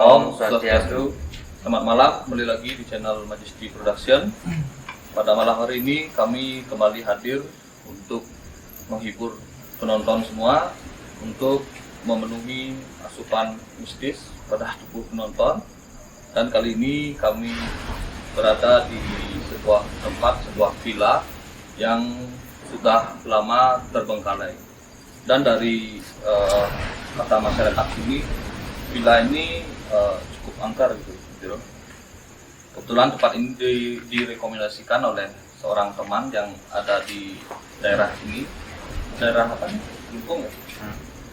Om Swastiastu. Selamat malam, kembali lagi di channel Majesty Production. Pada malam hari ini kami kembali hadir untuk menghibur penonton semua, untuk memenuhi asupan mistis pada tubuh penonton. Dan kali ini kami berada di sebuah tempat, sebuah villa yang sudah lama terbengkalai. Dan dari kata masyarakat sini, villa ini cukup angker gitu. Kebetulan tempat ini direkomendasikan oleh seorang teman yang ada di daerah ini. Daerah apa nih? Kelungkung ya?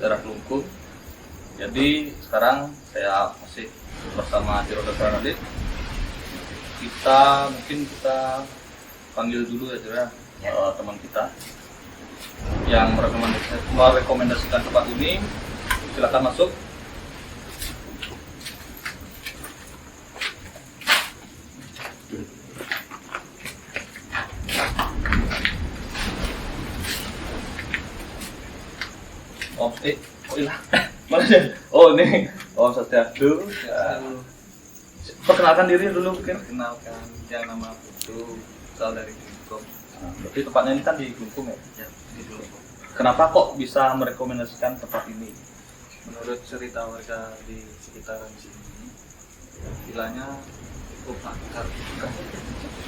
Daerah Kelungkung. Jadi sekarang saya masih bersama Jero Dr. Radit. Kita panggil dulu ya Jero, teman kita yang merekomendasikan tempat ini. Silakan masuk. Om, hilang. Mana dia? Oh ini, Om Swastiastu. Perkenalkan diri dulu mungkin. Perkenalkan, yang nama Putu, asal dari Kelungkung. Berarti tempatnya ini kan di Kelungkung ya? Ya, di Kelungkung. Kenapa kok bisa merekomendasikan tempat ini? Menurut cerita warga di sekitaran sini, villanya cukup angker.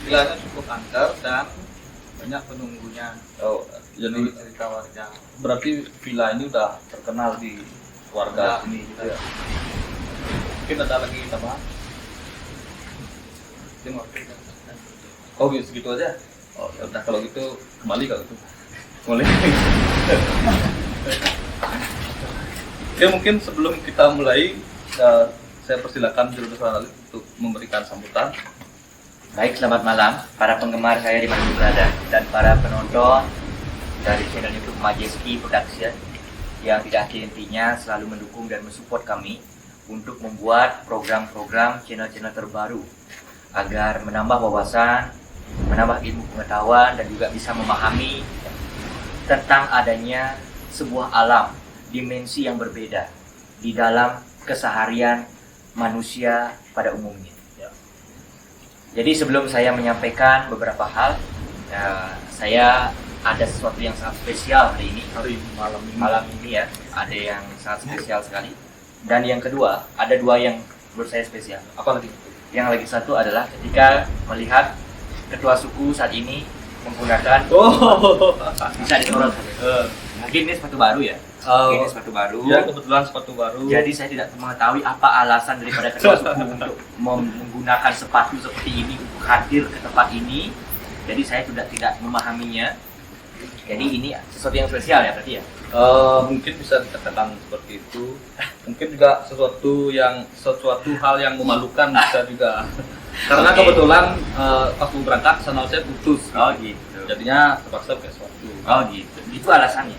Villanya cukup angker dan banyak penunggunya. Oh, jadi Menurut cerita warga. berarti villa ini udah terkenal di warga sini gitu ya? Mungkin ada lagi tambahan? Mungkin waktu itu. Oh segitu aja? Oh ya udah, kalau gitu kembali kalau gitu. Boleh. Ya mungkin sebelum kita mulai, saya persilakan Jero Dr. Radit untuk memberikan sambutan. Baik, selamat malam para penggemar saya di mana berada dan para penonton dari channel YouTube Majesty Production yang tidak henti-hentinya selalu mendukung dan mensupport kami untuk membuat program-program channel-channel terbaru agar menambah wawasan, menambah ilmu pengetahuan dan juga bisa memahami tentang adanya sebuah alam, dimensi yang berbeda di dalam keseharian manusia pada umumnya. Jadi sebelum saya menyampaikan beberapa hal, saya ada sesuatu yang sangat spesial hari ini. Malam ini ya, ada yang sangat spesial sekali. Dan yang kedua, ada dua yang menurut saya spesial. Apa lagi? Yang lagi satu adalah ketika melihat ketua suku saat ini menggunakan bisa disorot. Mungkin ini sepatu baru ya. Ini sepatu baru. Ya, kebetulan sepatu baru. Jadi saya tidak mengetahui apa alasan daripada ketua suku untuk menggunakan sepatu seperti ini untuk hadir ke tempat ini. Jadi saya sudah tidak memahaminya. Jadi ini sesuatu yang spesial ya berarti ya. Mungkin bisa dikatakan seperti itu. Mungkin juga sesuatu hal yang memalukan bisa juga. Karena kebetulan pas mau berangkat sandal saya putus. Oh gitu. Jadinya terpaksa pakai sepatu. Oh gitu. Itu alasannya.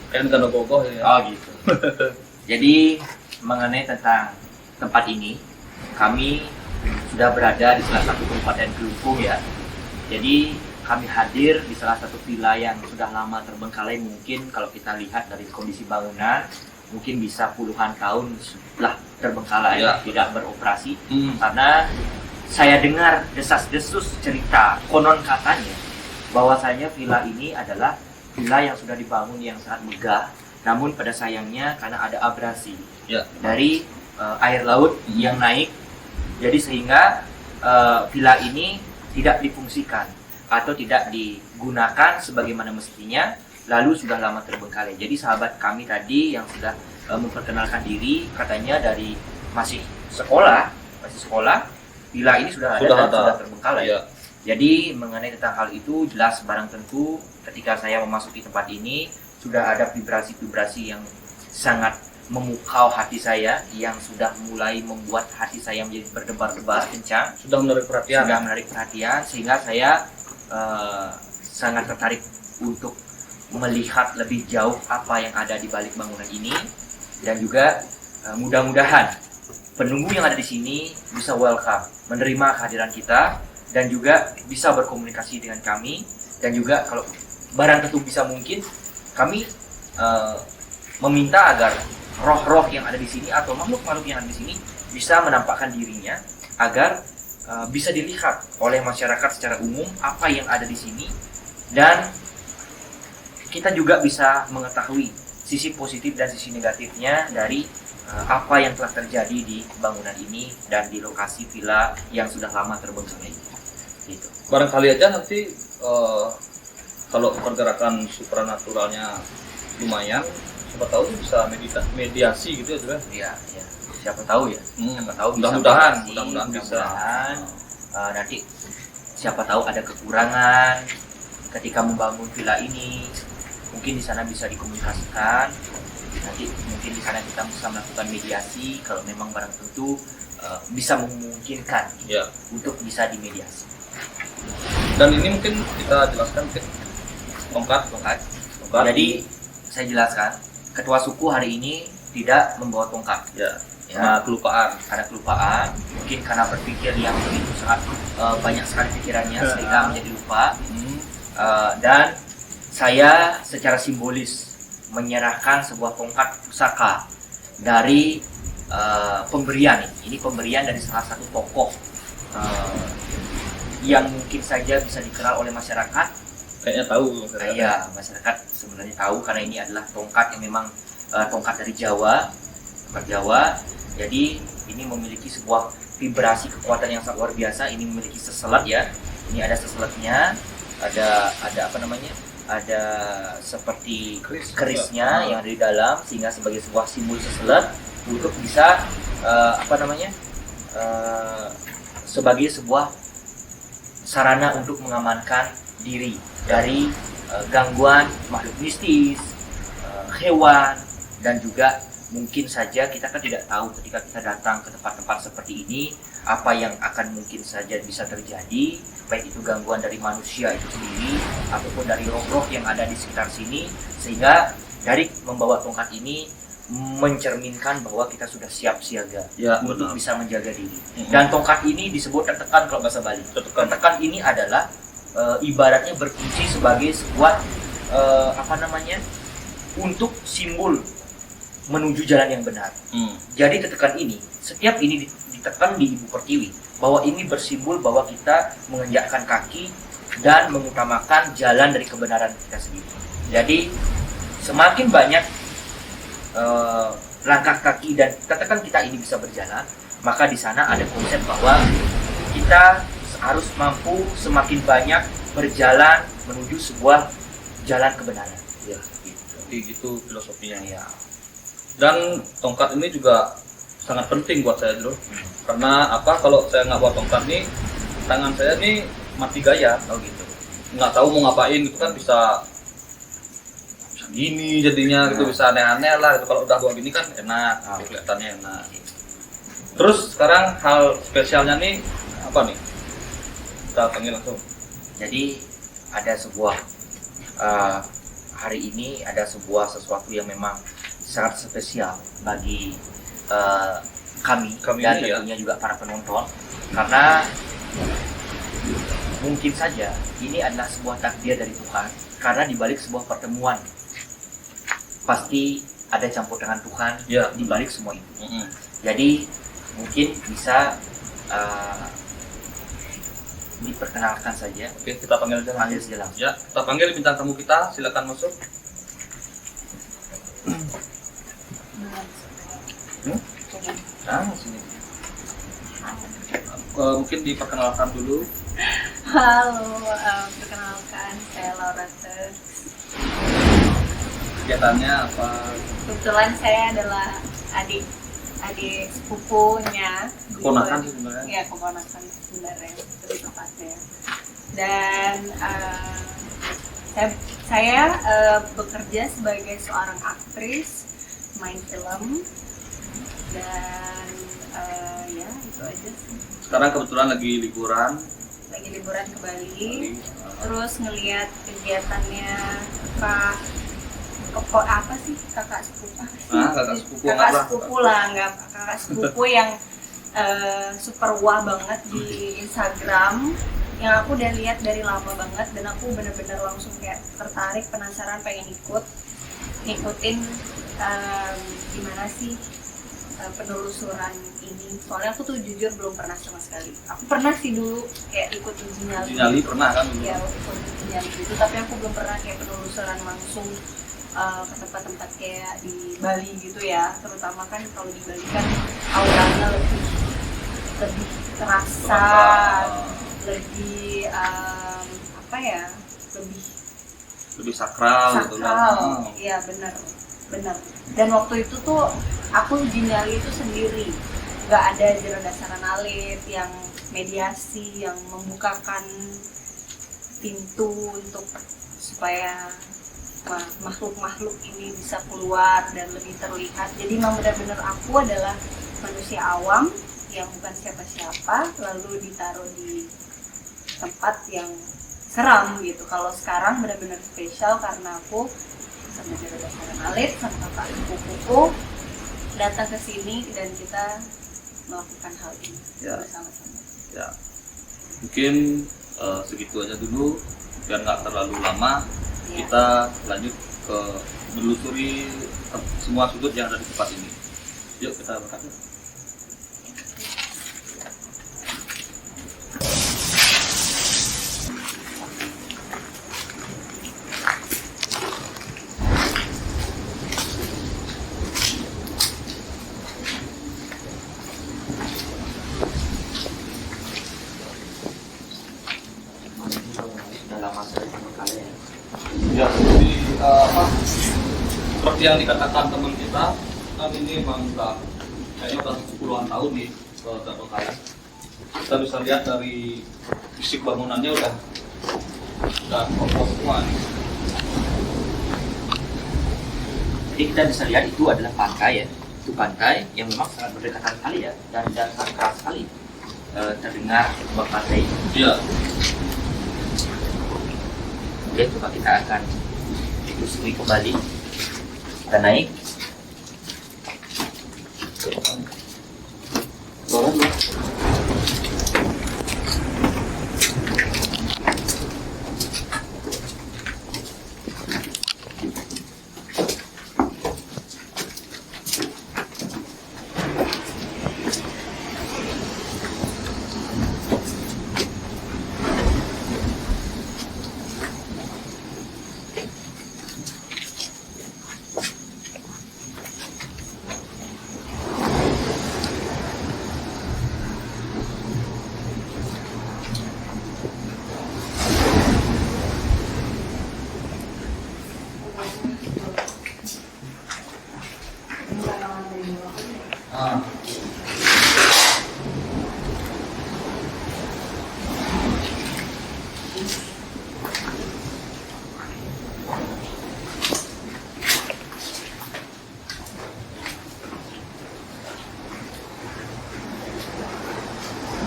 Kayak tanda bogoh ya. Oh gitu. Jadi mengenai tentang tempat ini, kami sudah berada di salah satu kabupaten Kelungkung ya. Jadi kami hadir di salah satu villa yang sudah lama terbengkalai. Mungkin kalau kita lihat dari kondisi bangunan, mungkin bisa puluhan tahun setelah terbengkalai, ya, tidak beroperasi. Karena saya dengar desas-desus cerita konon katanya bahwasanya villa ini adalah villa yang sudah dibangun yang sangat megah, namun pada sayangnya karena ada abrasi dari air laut yang naik, jadi sehingga villa ini tidak difungsikan atau tidak digunakan sebagaimana mestinya, lalu sudah lama terbengkalai. Jadi sahabat kami tadi yang sudah memperkenalkan diri katanya dari masih sekolah, villa ini sudah terbengkalai. Ya. Jadi mengenai tentang hal itu jelas barang tentu ketika saya memasuki tempat ini sudah ada vibrasi-vibrasi yang sangat memukau hati saya, yang sudah mulai membuat hati saya menjadi berdebar-debar kencang. Sudah menarik perhatian Sehingga saya sangat tertarik untuk melihat lebih jauh apa yang ada di balik bangunan ini, dan juga mudah-mudahan penunggu yang ada di sini bisa welcome, menerima kehadiran kita, dan juga bisa berkomunikasi dengan kami, dan juga kalau barang tentu bisa mungkin kami meminta agar roh-roh yang ada di sini atau makhluk-makhluk yang ada di sini bisa menampakkan dirinya agar bisa dilihat oleh masyarakat secara umum apa yang ada di sini, dan kita juga bisa mengetahui sisi positif dan sisi negatifnya dari apa yang telah terjadi di bangunan ini dan di lokasi villa yang sudah lama terbengkalai ini. Gitu. Barangkali aja nanti kalau pergerakan supranaturalnya lumayan, siapa tahu bisa mediasi gitu ya, Bro. Ya, ya. Siapa tahu ya. Siapa tahu bisa mudah-mudahan bisa. Nanti siapa tahu ada kekurangan ketika membangun villa ini, mungkin di sana bisa dikomunikasikan. Nanti mungkin di sana kita bisa melakukan mediasi kalau memang barang tentu bisa memungkinkan untuk bisa dimediasi. Dan ini mungkin kita jelaskan tongkat. Jadi saya jelaskan, ketua suku hari ini tidak membawa tongkat. Karena kelupaan, mungkin karena berpikir yang begitu sangat banyak sekali pikirannya sehingga menjadi lupa. Dan saya secara simbolis menyerahkan sebuah tongkat pusaka dari pemberian ini pemberian dari salah satu tokoh yang mungkin saja bisa dikenal oleh masyarakat. Kayaknya tahu. Iya, masyarakat sebenarnya tahu karena ini adalah tongkat yang memang tongkat dari Jawa, tongkat Jawa. Jadi ini memiliki sebuah vibrasi kekuatan yang sangat luar biasa. Ini memiliki seselat ya. Ini ada seselatnya, ada apa namanya? Ada seperti kerisnya yang ada di dalam, sehingga sebagai sebuah simbol seselat untuk bisa sebagai sebuah sarana untuk mengamankan diri dari gangguan makhluk mistis, hewan, dan juga mungkin saja kita kan tidak tahu ketika kita datang ke tempat-tempat seperti ini apa yang akan mungkin saja bisa terjadi, baik itu gangguan dari manusia itu sendiri ataupun dari roh-roh yang ada di sekitar sini, sehingga dari membawa tongkat ini mencerminkan bahwa kita sudah siap siaga untuk bisa menjaga diri. Dan tongkat ini disebut tetekan kalau bahasa Bali. Tetekan ini adalah ibaratnya berfungsi sebagai sebuah untuk simbol menuju jalan yang benar. Jadi tetekan ini, setiap ini ditekan di Ibu Pertiwi, bahwa ini bersimbol bahwa kita menginjakkan kaki dan mengutamakan jalan dari kebenaran kita sendiri. Jadi semakin banyak langkah kaki dan tetekan kita ini bisa berjalan, maka di sana ada konsep bahwa kita harus mampu semakin banyak berjalan menuju sebuah jalan kebenaran. Ya, gitu filosofinya ya. Dan tongkat ini juga sangat penting buat saya dulu. Karena kalau saya nggak bawa tongkat nih, tangan saya nih mati gaya. Gitu. Nggak tahu mau ngapain gitu kan, bisa gini jadinya gitu, bisa aneh-aneh lah gitu. Kalau udah bawa gini kan enak, kelihatannya enak. Terus sekarang hal spesialnya nih apa nih? Kita panggil langsung. Jadi ada sebuah hari ini ada sebuah sesuatu yang memang sangat spesial bagi kami dan tentunya juga para penonton, karena mungkin saja ini adalah sebuah takdir dari Tuhan, karena dibalik sebuah pertemuan pasti ada campur tangan Tuhan di balik semua itu. Jadi mungkin bisa diperkenalkan saja. Oke, kita panggil saja langsung. Ya, kita panggil bintang tamu kita, silakan masuk. Sini. Mungkin diperkenalkan dulu. Halo, perkenalkan saya Laura Tex. Kegiatannya apa? Kebetulan saya adalah adik sepupunya. Keponakan sih sebenarnya. Iya, keponakan sebenarnya, lebih tepatnya. Dan saya bekerja sebagai seorang aktris, main film, dan ya itu aja sih. Sekarang kebetulan lagi liburan ke Bali. Terus ngelihat kegiatannya kakak sepupu yang super wah banget di Instagram, yang aku udah lihat dari lama banget, dan aku bener-bener langsung kayak tertarik, penasaran, pengen ngikutin gimana sih penelusuran ini. Soalnya aku tuh jujur belum pernah sama sekali. Aku pernah sih dulu kayak ikut uji nyali. Uji nyali pernah kan? Iya, ikut uji nyali gitu, tapi aku belum pernah kayak penelusuran langsung ke tempat-tempat kayak di Bali gitu ya. Terutama kan kalau di Bali kan auranya lebih terasa, lebih apa ya, Lebih sakral gitu kan? sakral. Iya benar. Dan waktu itu tuh aku uji nyali itu sendiri, nggak ada Jero Dasaran Alit yang mediasi, yang membukakan pintu untuk supaya makhluk-makhluk ini bisa keluar dan lebih terlihat. Jadi memang benar-benar aku adalah manusia awam yang bukan siapa-siapa, lalu ditaruh di tempat yang seram gitu. Kalau sekarang benar-benar spesial karena aku sama Jero Dasaran Alit sama Pak Kuku datang ke sini dan kita melakukan hal ini bersama-sama. Ya, mungkin segitu aja dulu biar nggak terlalu lama. Ya. Kita lanjut ke menelusuri semua sudut yang ada di tempat ini. Yuk kita berangkat. Sudah lama sekali sama kalian. Ya, jadi seperti yang dikatakan teman kita, kan ini memang kayaknya udah puluhan tahun nih ke Kalian. Kita bisa lihat dari fisik bangunannya udah kokoh semua nih. Jadi kita bisa lihat itu adalah pantai ya. Itu pantai yang memang sangat berdekatan sekali ya, dan sangat keras sekali terdengar ombak pantai. Iya. Oke, coba kita akan telusuri kembali. Kita naik. Dorong ya.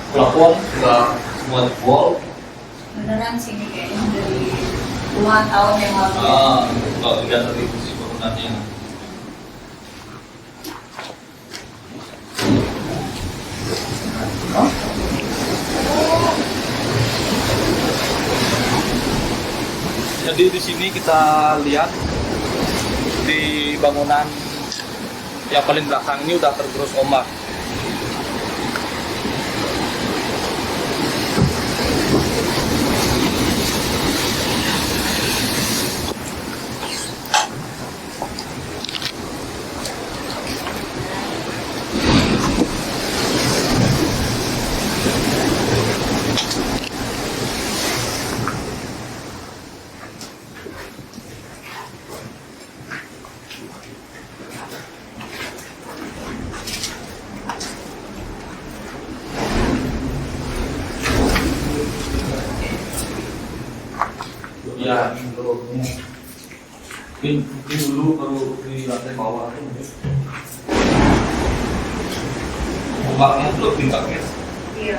Plafon sudah semua jebol. Beneran sih ini kayaknya dari puluhan tahun yang lalu. Kalau dilihat dari fungsi bangunannya. Jadi di sini kita lihat di bangunan yang paling belakang ini udah tergerus ombak. Ya, mungkin dulu baru di lantai bawah itu mungkin ombaknya belum tingkat ya. Iya.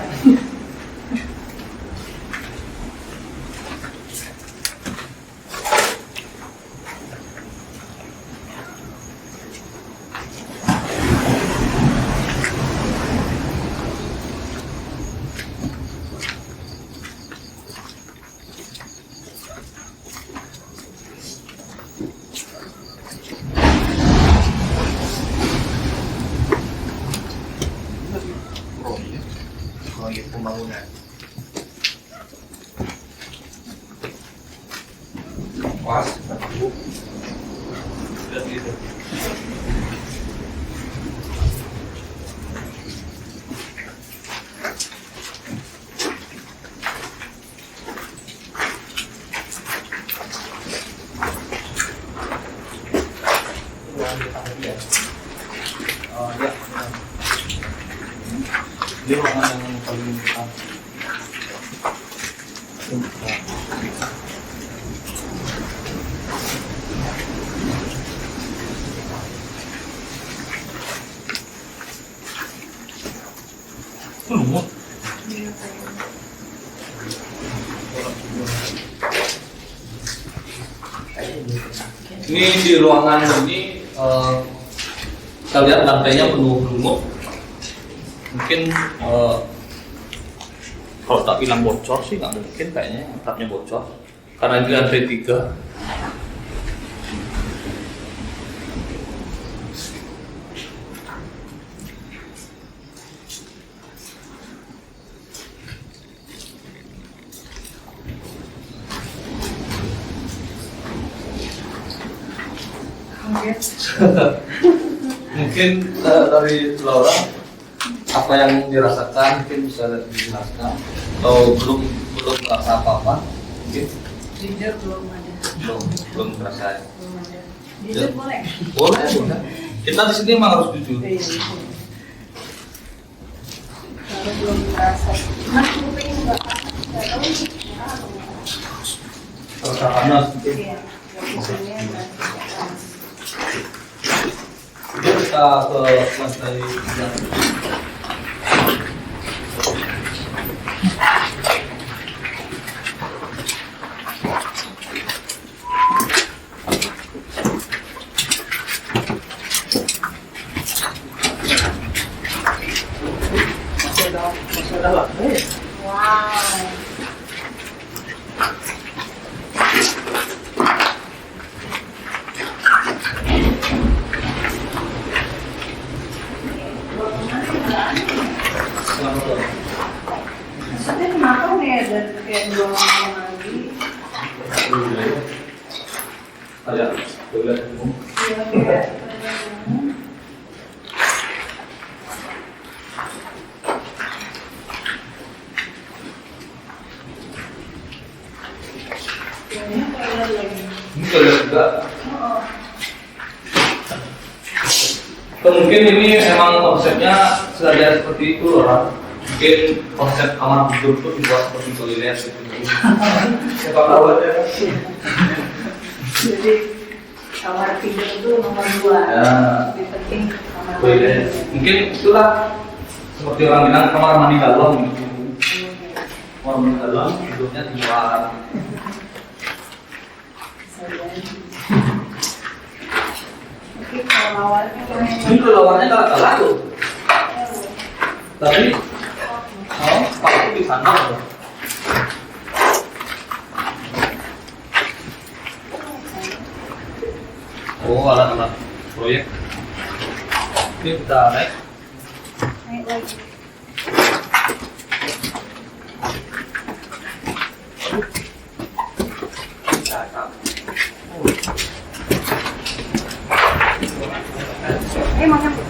bagi pembangunan. Pas, satu, sudah gitu. Ya. Ini ruangan yang paling utama. Lumut. Ini di ruangan ini kita lihat lantainya penuh lumut. Mungkin kalau tak bilang bocor sih nggak mungkin, kayaknya atapnya bocor karena ini lantai 3. Mungkin dari Laura apa yang dirasakan mungkin bisa dijelaskan, atau belum merasa apa-apa mungkin? Jujur belum ada. Belum terasa. Belum ada. Jujur Ya. boleh? Boleh. Kita di sini emang harus jujur. Iya. Kalau belum merasa. Mas kuping nggak tahu. Terasa panas mungkin. Iya. Kupingnya nggak panas. Kita ke lantai 3. Masih ada lantai. Wow. Maksudnya kenapa nih ada kayak dua orang lagi? Ada toilet umum. Iya, kayak ini toilet lagi. Ini toilet juga. Oh, Mungkin ini emang konsepnya sengaja seperti itu loh, Ran. Mungkin konsep kamar tidur itu dibuat seperti toilet gitu. Siapa tahu aja. jadi kamar tidur itu nomor 2. Ya. Lebih penting kamar Toilet. Mungkin itulah seperti orang bilang kamar mandi dalam gitu. Kamar mandi dalam tidurnya di luar. Oke, kalau lawarnya Ini tuh lawannya kalah tuh. Tapi Pak itu di sana loh. Oh, alat-alat proyek. Ini kita naik. naik lagi. Mau nyambut?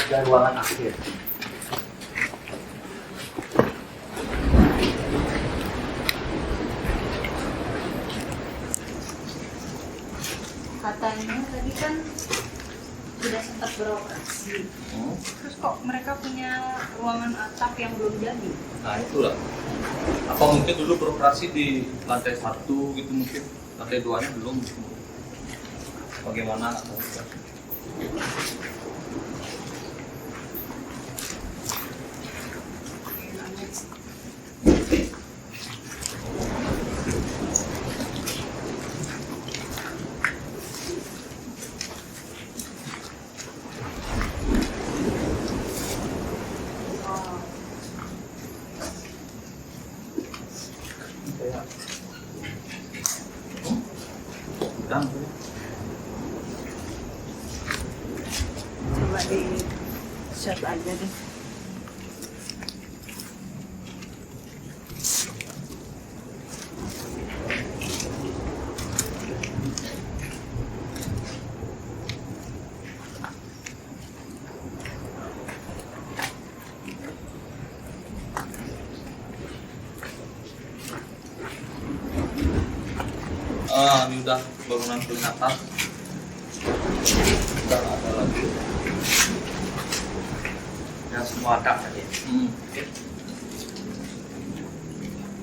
Dan ruangan akhir. Katanya tadi kan sudah sempat beroperasi. Terus kok mereka punya ruangan atap yang belum jadi? Nah itulah. Apa mungkin dulu beroperasi di lantai 1 gitu mungkin, lantai 2-nya belum. Bagaimana? Atau Coba di Shot aja deh. Ini udah bangunan peringatan. Udah ada lagi. Yang semua atap tadi.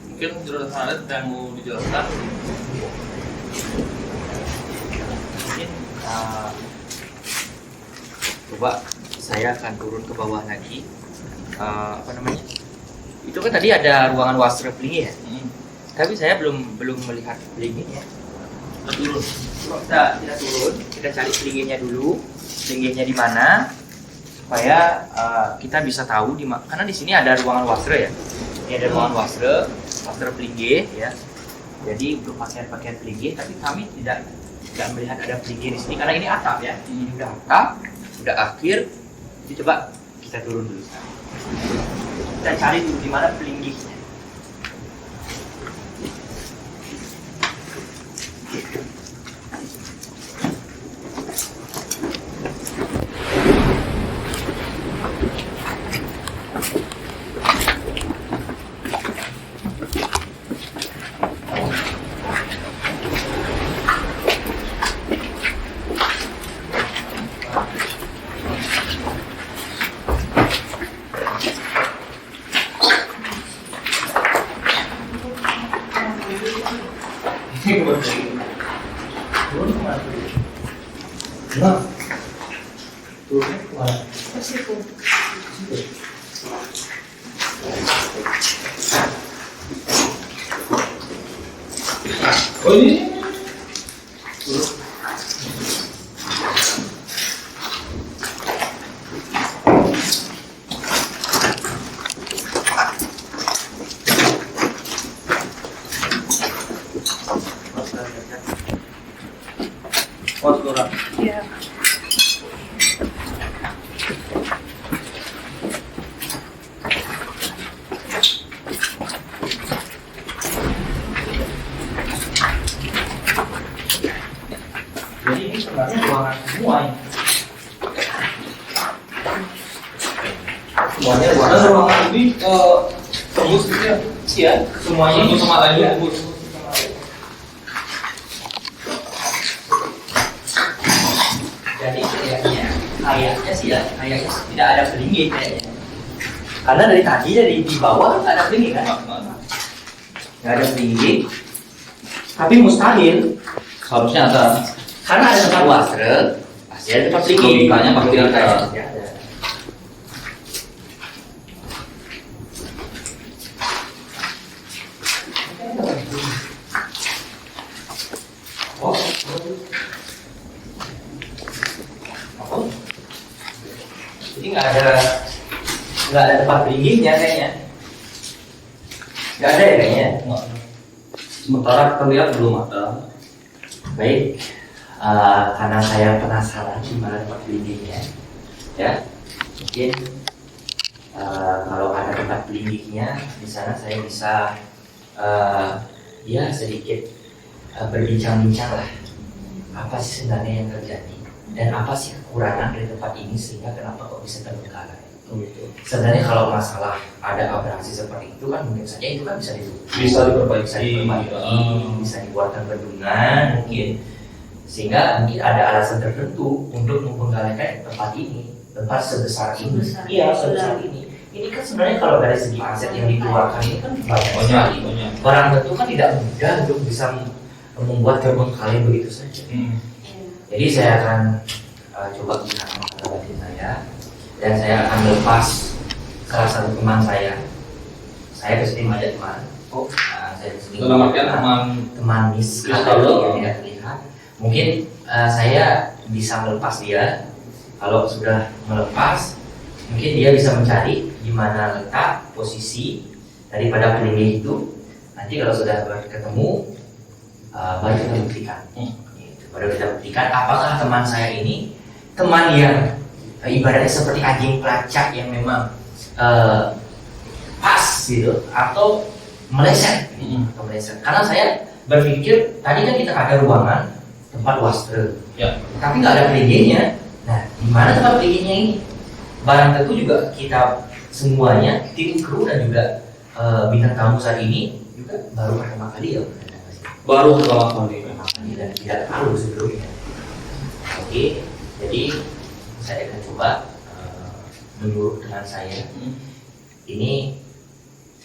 Mungkin jelasan ada yang mau dijelaskan. Mungkin coba saya akan turun ke bawah lagi. Apa namanya? Itu kan tadi ada ruangan wasra pelinggi ya. Tapi saya belum melihat pelinginya. Turun. Kita turun, kita cari pelinginya dulu. Pelinginya di mana? Supaya kita bisa tahu di mana. Karena di sini ada ruangan wasra ya. Ini ada ruangan wasra pelinggi ya. Jadi untuk pakaian pelinggi, tapi kami tidak melihat ada pelinggi di sini karena ini atap ya. Ini udah atap, udah akhir. Jadi coba kita turun dulu. Kita cari dulu di mana pelingginya. Oh ini. Iya. Jadi ini sebenarnya ruangan semua ini. Semuanya Ruangan ini tembus gitu ya. Iya, semuanya Tembus sama lain Iya. tembus. Jadi kayaknya sih tidak ada pelinggi kayaknya. Karena dari tadi di bawah nggak ada pelinggi kan? Nggak ada pelinggi. Tapi mustahil Harusnya ada. karena ada tempat wasre, pasti ada tempat pelinggi. Logikanya pasti ada. Pasti ada. Oh. Oh. Jadi nggak ada tempat pelingginya kayaknya. Nggak ada ya kayaknya. Sementara terlihat belum ada. Baik, karena saya penasaran gimana tempat pelingginya, ya mungkin kalau ada tempat pelingginya di sana saya bisa ya sedikit berbincang-bincang lah apa sih sebenarnya yang terjadi dan apa sih kekurangan dari tempat ini sehingga kenapa kok bisa terbengkalai. Sebenarnya kalau masalah ada abrasi seperti itu kan mungkin saja itu kan bisa diperbaiki, bisa dibuatkan bendungan mungkin, sehingga mungkin ada alasan tertentu untuk membengkalaikan tempat ini, tempat sebesar ini. Iya, sebesar ini. Ini kan sebenarnya kalau dari segi aset yang dikeluarkan ini kan banyak sekali. Barang tentu kan tidak mudah untuk bisa membuat terbengkalai begitu saja. Jadi saya akan coba bilang kepada batin saya. Dan saya akan lepas salah satu teman saya. Saya kesini ada teman. Saya kesini. Dalam artian teman Miss Miss kalau tidak terlihat. Mungkin saya bisa melepas dia. Kalau sudah melepas, mungkin dia bisa mencari di mana letak posisi daripada pelindung itu. Nanti kalau sudah ketemu, baru kita buktikan. Baru kita buktikan apakah teman saya ini teman yang ibaratnya seperti anjing pelacak yang memang pas gitu atau meleset, Karena saya berpikir tadi kan kita ada ruangan tempat wastra, tapi nggak ada peliginya. Nah, di mana tempat peliginya ini? Barang tentu juga kita semuanya, tim kru dan juga bintang tamu saat ini juga baru pertama kali ya. Baru pertama kali. Dan tidak tahu sebelumnya. Oke, jadi saya akan coba menurut teman saya. Ini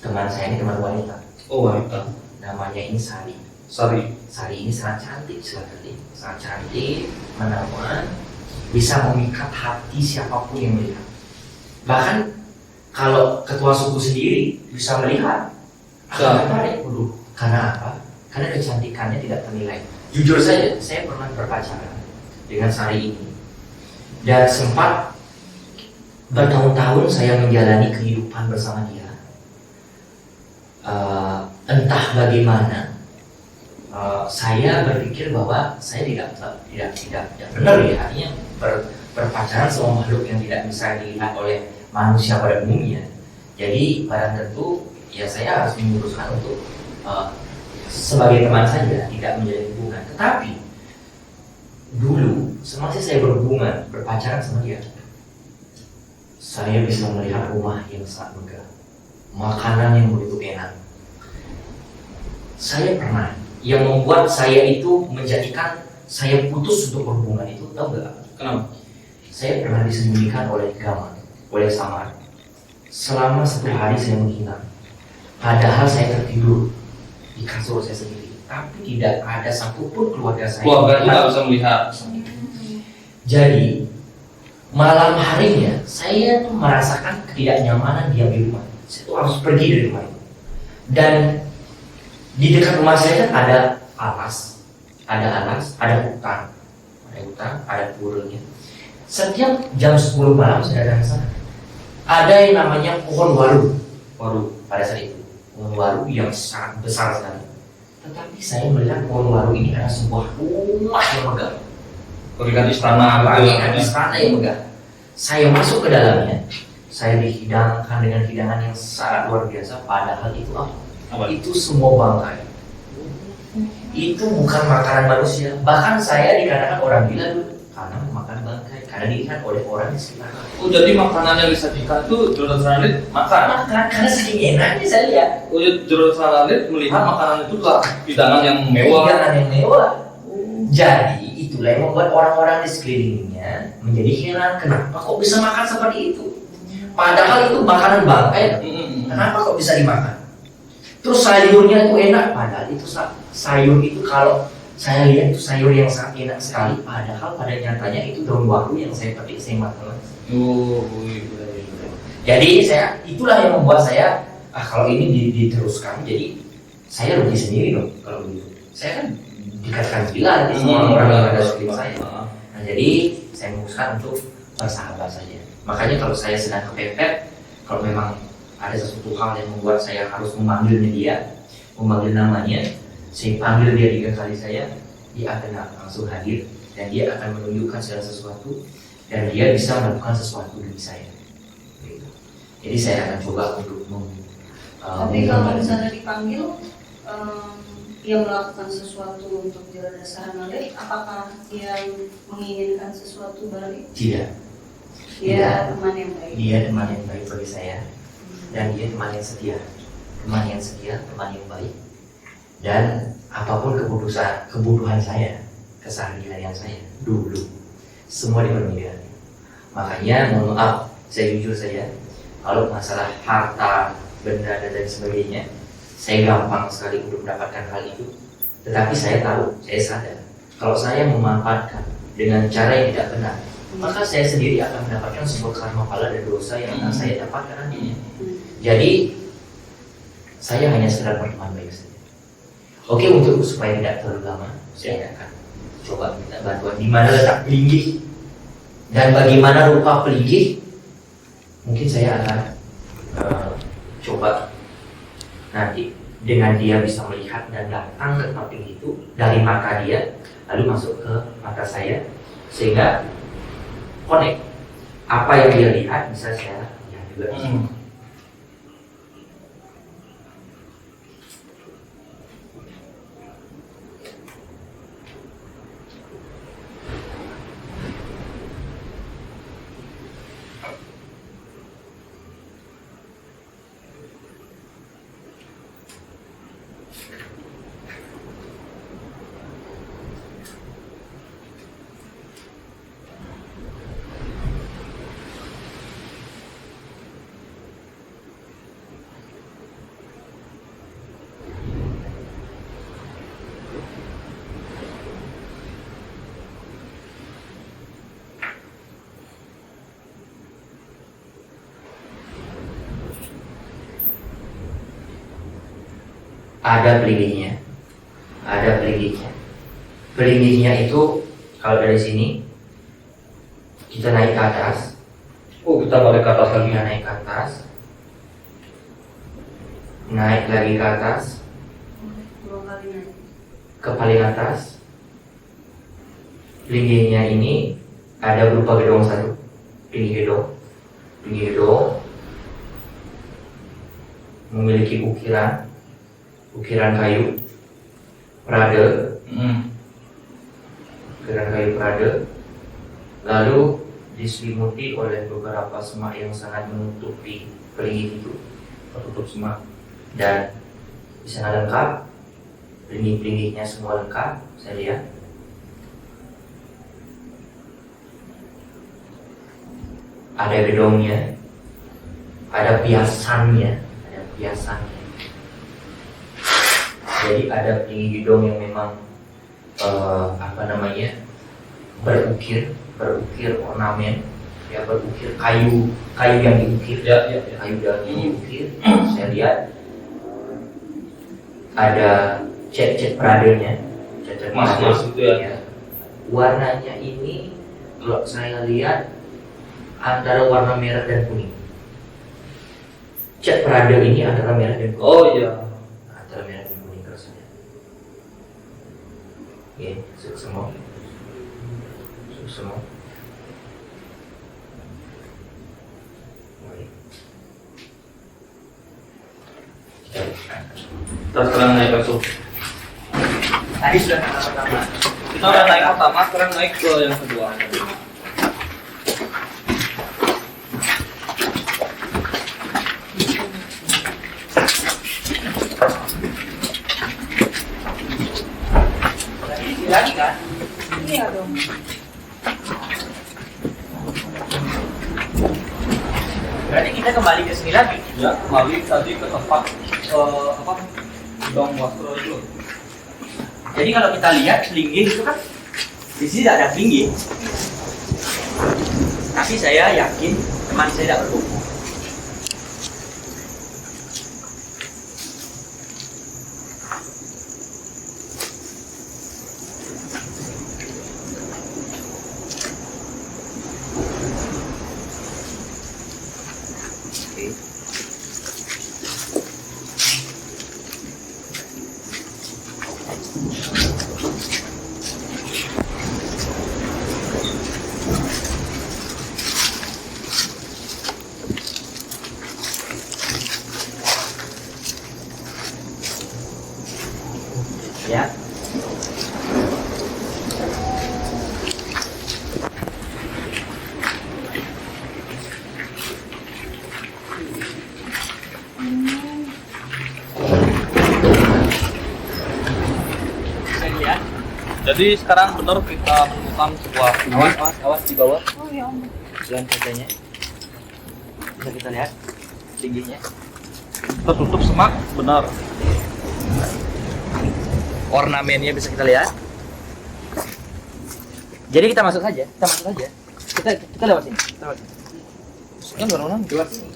teman saya ini teman wanita. Oh, wanita. Namanya ini Sari. Sari ini sangat cantik sekali, sangat cantik, menawan, bisa memikat hati siapapun yang melihat. Bahkan kalau ketua suku sendiri bisa melihat, akan tertarik dulu. Karena apa? Karena kecantikannya tidak ternilai. Jujur saja, saya pernah berpacaran dengan Sari ini, dan sempat bertahun-tahun saya menjalani kehidupan bersama dia. Entah bagaimana, saya berpikir bahwa saya tidak benar ya, artinya berpacaran sama makhluk yang tidak bisa dilihat oleh manusia pada umumnya. Jadi pada tentu ya saya harus memutuskan untuk sebagai teman saja, tidak menjalin hubungan. Tetapi dulu semasa saya berpacaran sama dia, saya bisa melihat rumah yang sangat megah, makanan yang begitu enak. Saya pernah, yang membuat saya itu menjadikan saya putus untuk berhubungan itu, tahu nggak? Kenapa? Saya pernah disembunyikan oleh Samar. Selama 1 hari saya menghina. Padahal saya tertidur di kasur saya sendiri, tapi tidak ada satupun keluarga saya. Keluarga itu nggak bisa melihat. Jadi malam harinya saya tuh merasakan ketidaknyamanan diam di rumah. Saya tuh harus pergi dari rumah itu. Dan di dekat rumah saya kan ada hutan, ada puranya. Setiap jam 10 malam saya datang ke sana. Ada yang namanya pohon waru pada saat itu. Pohon waru yang sangat besar sekali. Tetapi saya melihat pohon waru ini ada sebuah rumah yang megah. Berikan istana yang megah. Saya masuk ke dalamnya. Saya dihidangkan dengan hidangan yang sangat luar biasa. Padahal itu apa? Itu semua bangkai. Itu bukan makanan manusia. Bahkan saya dikatakan orang gila dulu karena makan bangkai, karena dilihat oleh orang di sekitar. Oh, jadi makanan yang disajikan itu Jordan Salalit makan? Karena saking enaknya saya lihat. Oh, Jordan Salalit melihat makanan itu adalah hidangan yang mewah. Jadi itulah yang membuat orang-orang di sekelilingnya menjadi heran, kenapa kok bisa makan seperti itu? Padahal itu makanan bangkai. Kenapa kok bisa dimakan? Terus sayurnya itu enak, padahal itu sayur itu kalau saya lihat itu sayur yang sangat enak sekali, padahal pada nyatanya itu daun waru yang saya petik, saya makan. Jadi itulah yang membuat saya kalau ini diteruskan, jadi saya rugi sendiri dong kalau begitu. Saya kan dikatakan gila di semua orang yang ada sekitar saya. Nah, jadi saya memutuskan untuk bersahabat saja. Makanya kalau saya sedang kepepet, kalau memang ada sesuatu hal yang membuat saya harus memanggil namanya, saya panggil dia 3 kali dia akan langsung hadir dan dia akan menunjukkan segala sesuatu dan dia bisa melakukan sesuatu demi saya. Jadi saya akan coba untuk tapi kalau misalnya dipanggil dia melakukan sesuatu untuk Jordan Salalit, apakah dia menginginkan sesuatu balik? Tidak. Dia teman yang baik. Dia teman yang baik bagi saya. Dan dia teman yang setia, teman yang baik. Dan apapun kebutuhan saya, keseharian saya dulu, semua dipenuhi. Makanya mohon maaf, saya jujur saja, kalau masalah harta, benda dan sebagainya, saya gampang sekali untuk mendapatkan hal itu. Tetapi saya tahu, saya sadar, kalau saya memanfaatkan dengan cara yang tidak benar, maka saya sendiri akan mendapatkan sebuah karma pala dan dosa yang akan saya dapatkan nantinya. Jadi saya hanya sekedar berteman baik saja. Oke, untuk supaya tidak terlalu lama, saya akan coba minta bantuan di mana letak pelinggih dan bagaimana rupa pelinggih. Mungkin saya akan coba nanti dengan dia bisa melihat dan datang ke tempat pelinggih itu dari mata dia lalu masuk ke mata saya sehingga connect apa yang dia lihat bisa saya lihat juga di sini. Ada pelinggihnya, ada pelinggihnya. Pelinggihnya itu kalau dari sini kita naik ke atas. Oh, kita balik ke atas lagi. Kita naik ke atas, naik lagi ke atas, Dua kali naik. ke paling atas. Pelinggihnya ini ada berupa gedong satu, pelinggih gedong memiliki ukiran kayu prade, ukiran kayu prade, lalu diselimuti oleh beberapa semak yang sangat menutupi pelinggih itu, tertutup semak, dan di sana lengkap, pelinggih-pelinggihnya semua lengkap, saya lihat. Ada gedongnya, ada piasannya. Jadi ada pelinggih gedong yang memang berukir ornamen, ya, berukir kayu yang diukir, kayu yang diukir. Saya lihat ada cat pradenya, cat Mas itu ya. ya. Warnanya ini kalau saya lihat antara warna merah dan kuning. Cat prade ini antara merah dan kuning. Oh iya. Antara merah dan kuning rasanya. Oke, semua. Baik. Kita sekarang naik langsung. Tadi sudah pertama. Kita udah naik pertama, sekarang naik ke yang kedua. Lagi kan? Iya dong. Berarti kita kembali ke sini lagi. Ya, kembali tadi ke tempat gedong wastro itu. Jadi kalau kita lihat pelinggih itu kan di sini tidak ada pelinggih. Tapi saya yakin teman saya tidak berbohong. Ya. Ya. Jadi sekarang benar kita menemukan sebuah Awas di bawah. Oh ya ampun. Jalan kacanya. Bisa kita lihat tingginya. tertutup semak, benar. Ornamennya bisa kita lihat. Jadi kita masuk saja. Kita lewat sini. Masuknya benar-benar Lewat sini.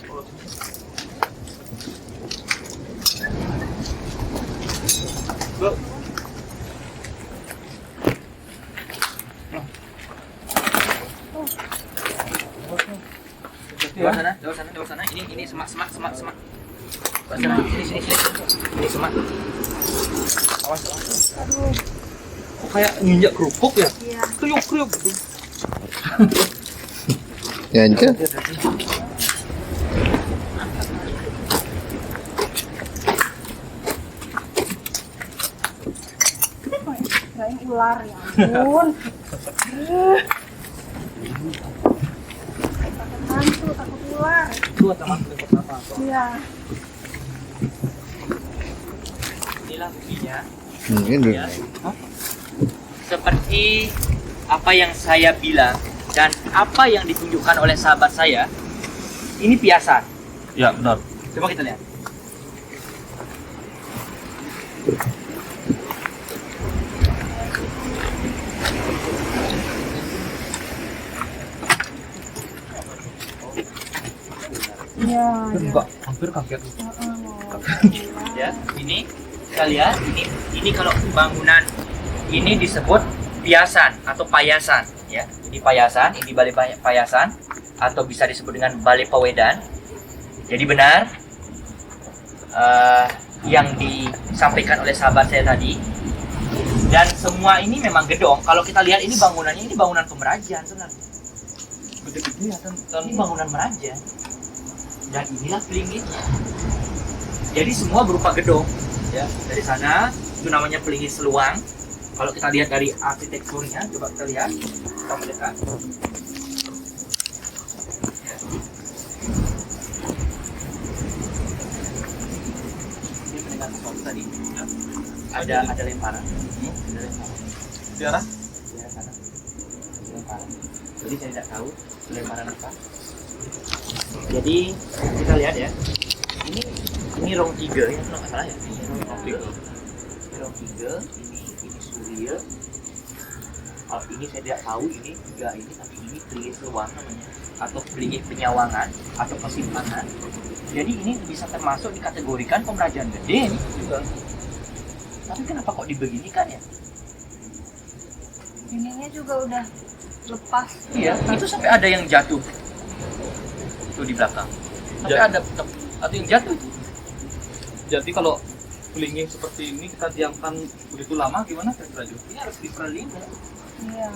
Lewat sana. Ini semak. Lewat sana. Sini. Ini semak. Awas. Aduh. kok kayak nginjak kerupuk ya? Iya. Kriuk gitu. Ya aja. Kirain ular, ya ampun. Takut hantu, takut ular. Dua teman pertama. Iya. Inilah buktinya. Ini dulu. Ya. Seperti apa yang saya bilang dan apa yang ditunjukkan oleh sahabat saya, ini piasan. Ya benar. Coba kita lihat. Iya. Enggak, hampir kaget. Ya, ini kita lihat, ini kalau bangunan ini disebut piasan atau payasan, ya. Ini payasan, ini balai payasan atau bisa disebut dengan balai pawedan. Jadi benar yang disampaikan oleh sahabat saya tadi. Dan semua ini memang gedong. Kalau kita lihat ini bangunannya, ini bangunan pemerajan sebenarnya. Gede-gede ya, ini bangunan merajan. Dan inilah pelinggihnya. Jadi semua berupa gedung. Ya, dari sana itu namanya pelinggih seluang. Kalau kita lihat dari arsitekturnya, coba kita lihat, kita mendekat. Ini mendengar sesuatu tadi. Ya. Ada lemparan. Ada lemparan. Di arah? Ya, sana. Lemparan. Jadi saya tidak tahu lemparan apa. Jadi kita lihat ya. Ini rong 3 ya, kalau nggak salah ya. Ini rong 3. Ini rong 3, ini surya. Oh, ini saya tidak tahu ini 3 ini, tapi ini pelinggih seluang namanya, atau pelinggih penyawangan atau persimpangan. Jadi ini bisa termasuk dikategorikan pemerajan gede nih juga. Tapi kenapa kok dibeginikan ya? Ininya juga udah lepas. Iya, itu sampai ada yang jatuh. Itu di belakang. Sampai ada yang jatuh itu. Jadi kalau pelinggih seperti ini kita diamkan begitu lama gimana kira-kira Jo? Ini harus diperlindungi. Iya.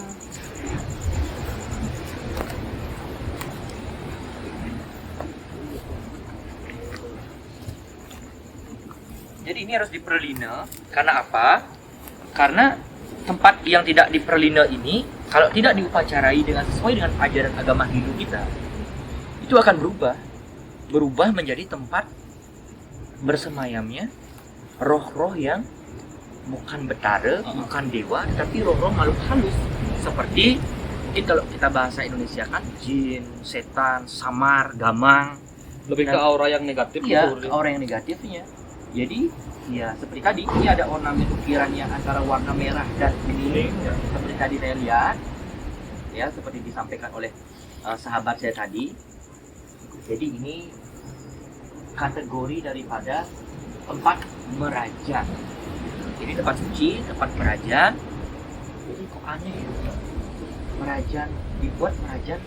Jadi ini harus diperlina. Karena apa? Karena tempat yang tidak diperlina ini, kalau tidak diupacarai dengan sesuai dengan ajaran agama Hindu kita, itu akan berubah menjadi tempat bersemayamnya roh-roh yang bukan betara, bukan dewa, tapi roh-roh makhluk halus. Seperti mungkin kalau kita bahasa Indonesia kan jin, setan, samar, gamang. Lebih ke aura yang negatif. Iya, gitu. orang yang negatifnya. Jadi, ya seperti tadi, ini ada ornamen ukiran yang antara warna merah dan kuning, ya. Seperti tadi saya lihat, ya seperti disampaikan oleh sahabat saya tadi. Jadi ini kategori daripada tempat merajan. Jadi tempat suci, tempat merajan. Jadi kok aneh ya? Merajan dibuat merajan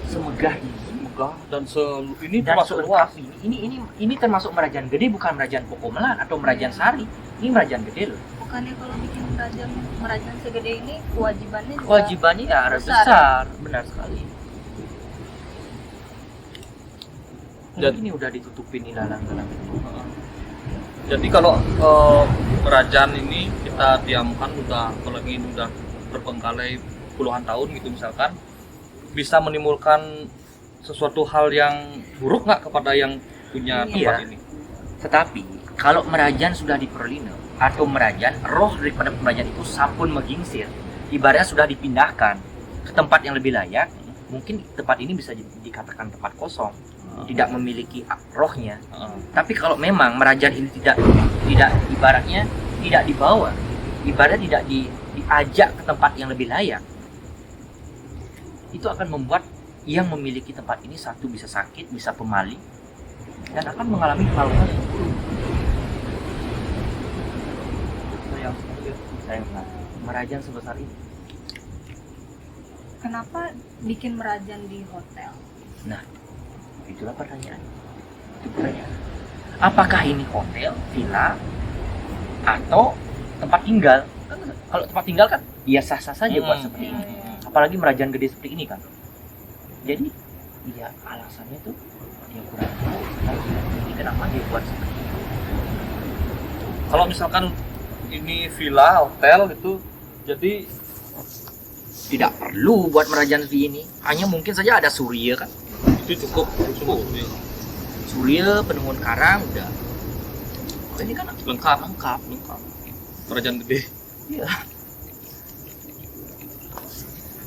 semegah ini. Dan ini Dan termasuk selengkap luas. ini termasuk merajan gede, bukan merajan Pokomelan atau merajan Sari. Ini merajan gede loh. Bukannya kalau bikin merajan segede ini kewajibannya juga Kewajibannya ya harus besar, benar sekali. Dan- Ini udah ditutupin ilalang-ilalang. Jadi kalau kerajaan ini kita diamkan kalau ini udah terbengkalai puluhan tahun gitu misalkan, bisa menimbulkan sesuatu hal yang buruk nggak kepada yang punya tempat Iya. ini? Tetapi kalau merajan sudah diperlina atau merajan, roh daripada pemerajan itu sampun mengingsir, ibaratnya sudah dipindahkan ke tempat yang lebih layak, mungkin tempat ini bisa dikatakan tempat kosong, tidak memiliki rohnya. Tapi kalau memang merajan ini tidak ibaratnya tidak dibawa, ibaratnya tidak diajak ke tempat yang lebih layak, itu akan membuat yang memiliki tempat ini satu bisa sakit, bisa pemaling, dan akan mengalami hal-hal yang buruk. Sayang merajan sebesar ini. Kenapa bikin merajan di hotel? Nah, itulah pertanyaan. Itu pertanyaan. Apakah ini hotel, villa, atau tempat tinggal? Kan, kalau tempat tinggal kan ya sah-sah saja buat seperti ini. Apalagi merajan gede seperti ini kan. Jadi Iya, alasannya tuh dia kurang tahu. Ini kenapa dia buat seperti itu? Kalau misalkan ini villa, hotel gitu, jadi Tidak perlu buat Merajaan V ini. Hanya mungkin saja ada surya kan. itu cukup. Surya, penenun karang, udah. Ini kan Lengkap. lengkap. Kerajaan gede. Iya.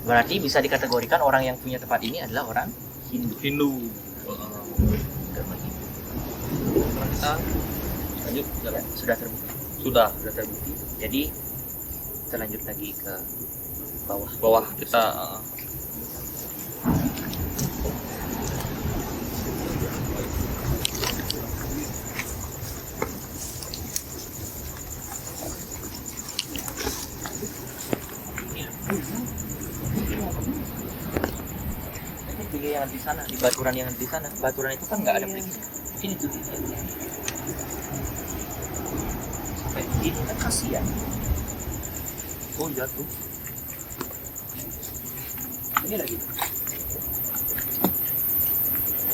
Berarti bisa dikategorikan orang yang punya tempat ini adalah orang Hindu. Hindu. Agama Hindu. Kita lanjut jalan. Sudah terbukti. Sudah Sudah terbukti. Jadi kita lanjut lagi ke bawah. bawah kita Ini yang di sana, di baturan yang di sana. Baturan itu kan nggak ada berikinya. Ini tuh dia. Sampai ini kan kasihan. oh iya tuh. Ini lagi.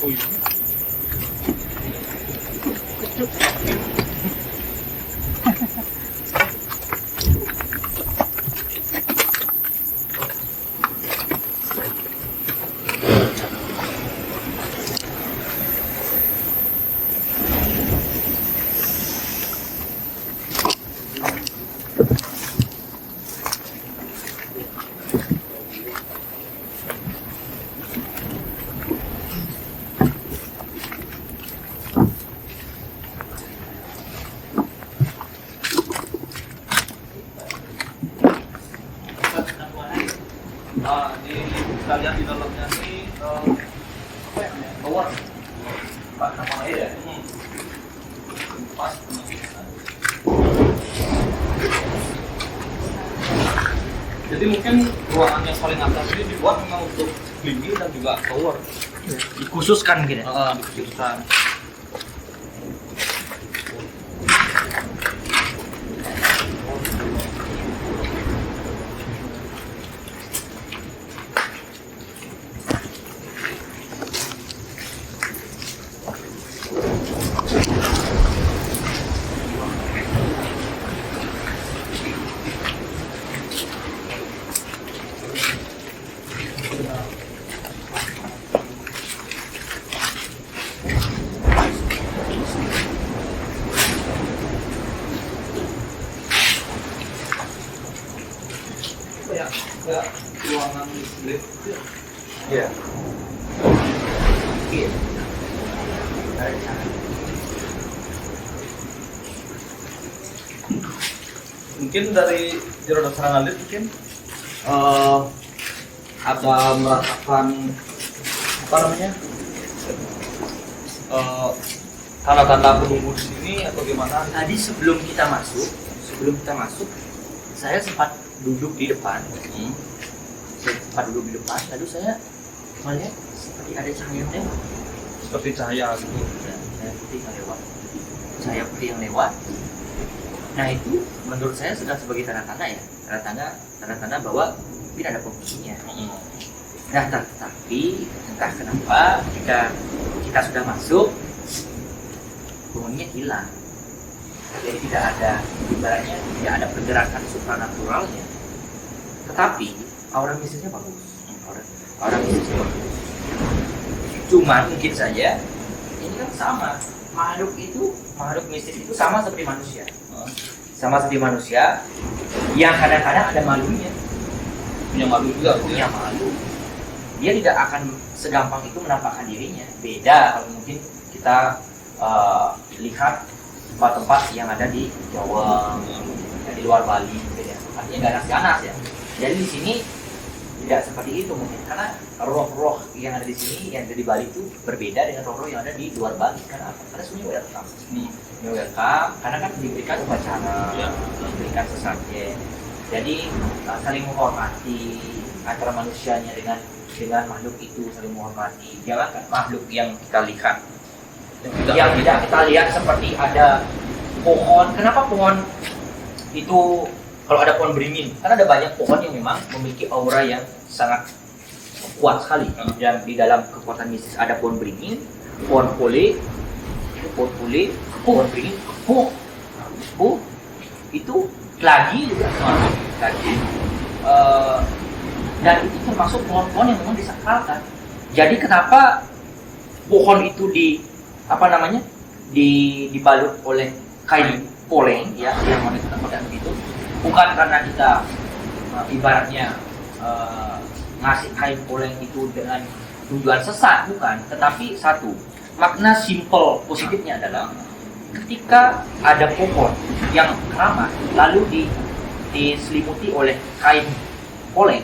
Oh iya. Nah, ini kita lihat di dalamnya ini apa ya? Tower. Pak, nama air ya? Pas. Jadi mungkin ruangan yang paling atas ini dibuat memang untuk tinggi dan juga tower. Dikhususkan gitu. Dikhususkan. Ya, ruangan lift itu ya. Iya. Iya. Dari sana. Mungkin dari Jero Dasaran lift mungkin ada merasakan apa namanya tanda-tanda penunggu di sini atau gimana? Tadi sebelum kita masuk, saya sempat duduk di depan. Saya sempat duduk di depan, lalu saya melihat seperti ada cahaya yang lewat. Seperti cahaya gitu. Cahaya putih yang lewat. Nah itu menurut saya sudah sebagai tanda-tanda ya, tanda-tanda bahwa tidak ada penghuninya. Nah tetapi entah kenapa kita sudah masuk, penghuninya hilang. Jadi tidak ada, ibaratnya tidak ada pergerakan supranaturalnya. Tetapi aura mistisnya bagus. Aura mistisnya bagus. Cuman mungkin saja ini kan sama. Makhluk mistis itu sama seperti manusia. Sama seperti manusia yang kadang-kadang ada malunya. Punya malu juga. Punya malu. Dia tidak akan segampang itu menampakkan dirinya. Beda kalau mungkin kita lihat tempat-tempat yang ada di Jawa, di luar Bali, beda. Artinya ganas-ganas ya. Jadi di sini tidak seperti itu mungkin, karena roh-roh yang ada di sini, yang ada di Bali itu berbeda dengan roh-roh yang ada di luar Bali. Karena apa? Karena semuanya welcome. Welcome, karena kan diberikan upacara, diberikan sesajen. Jadi saling menghormati antara manusianya dengan makhluk itu, saling menghormati. Jangan kan makhluk yang kita lihat. Yang tidak kita lihat seperti ada pohon. Kenapa pohon itu, kalau ada pohon beringin, karena ada banyak pohon yang memang memiliki aura yang sangat kuat sekali. Dan di dalam kekuatan mistis ada pohon beringin, pohon pole, pohon beringin, itu lagi juga lagi. Dan itu termasuk pohon-pohon yang memang disakralkan. Jadi kenapa pohon itu dibalut oleh kain poleng ya, yang mana kita pakai begitu, bukan karena kita ibaratnya ngasih kain poleng itu dengan tujuan sesat, bukan, tetapi satu makna simple positifnya adalah ketika ada pohon yang keramat lalu diselimuti oleh kain poleng,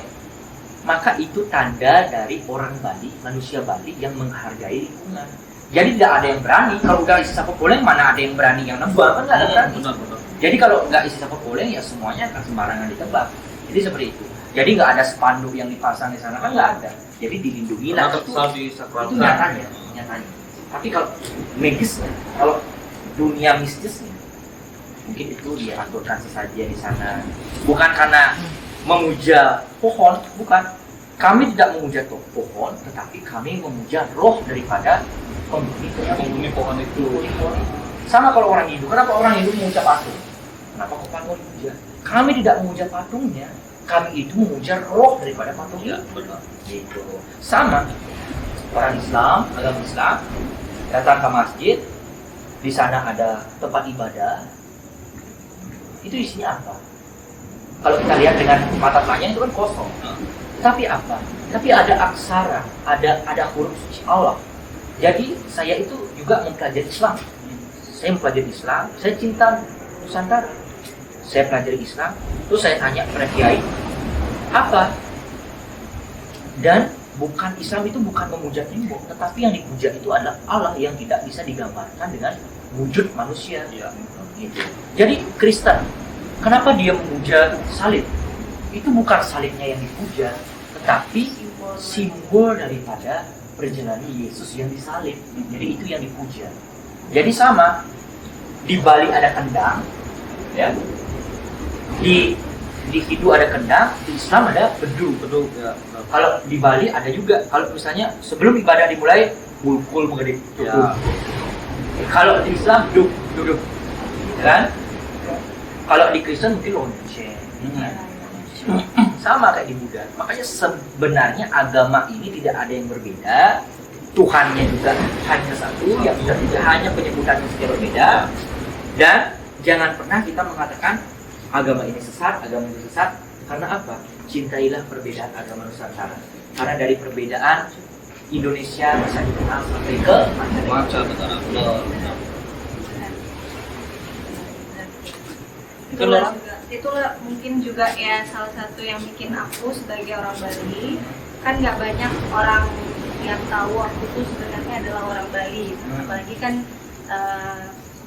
maka itu tanda dari orang Bali, manusia Bali yang menghargai lingkungan. Jadi tidak ada yang berani, kalau udah isi sapu poleng mana ada yang berani yang nembak, kan nggak ada berani. Benar. Jadi kalau nggak isi sapu poleng ya semuanya akan sembarangan ditebak. Jadi seperti itu. Jadi nggak ada spanduk yang dipasang di sana, kan nggak ada. Jadi dilindungi lah, itu nyatanya. Tapi kalau medisnya, kalau dunia mistisnya, mungkin itu diaturkan sesajen di sana. Bukan karena memuja pohon, bukan. Kami tidak memuja pohon, tetapi kami memuja roh daripada penghuni pohon itu. Sama kalau orang Hindu, kenapa orang Hindu memuja patung? Kenapa kok patung dipuja? Kami tidak memuja patungnya, kami itu memuja roh daripada patung itu. Gitu. Sama orang Islam, agama Islam datang ke masjid, di sana ada tempat ibadah. Itu isinya apa? Kalau kita lihat dengan mata telanjang itu kan kosong. Tapi apa? Tapi ada aksara, ada huruf suci Allah. Jadi saya itu juga mempelajari Islam. Saya mempelajari Islam, saya cinta Nusantara. Saya pelajari Islam, terus saya tanya kepada kiai, apa? Dan bukan Islam itu bukan memuja tembok, tetapi yang dipuja itu adalah Allah yang tidak bisa digambarkan dengan wujud manusia. Gitu. Jadi Kristen, kenapa dia memuja salib? Itu bukan salibnya yang dipuja, tetapi simbol daripada perjalanan Yesus yang disalib. Jadi itu yang dipuja. Jadi sama, di Bali ada kendang, ya. Di Hindu ada kendang, di Islam ada bedu. Ya. Kalau di Bali ada juga. Kalau misalnya sebelum ibadah dimulai, bulkul menggedip. Ya. Kalau di Islam duduk, kan? Kalau di Kristen mungkin lonceng. Sama kayak di Buddha. Makanya sebenarnya agama ini tidak ada yang berbeda. Tuhannya juga hanya satu, yang juga hanya penyebutannya saja berbeda. Dan jangan pernah kita mengatakan agama ini sesat, karena apa? Cintailah perbedaan agama Nusantara. Karena dari perbedaan Indonesia bisa dikenal sampai ke mancanegara. Itulah mungkin juga ya salah satu yang bikin aku sebagai orang Bali, kan nggak banyak orang yang tahu aku tuh sebenarnya adalah orang Bali, apalagi kan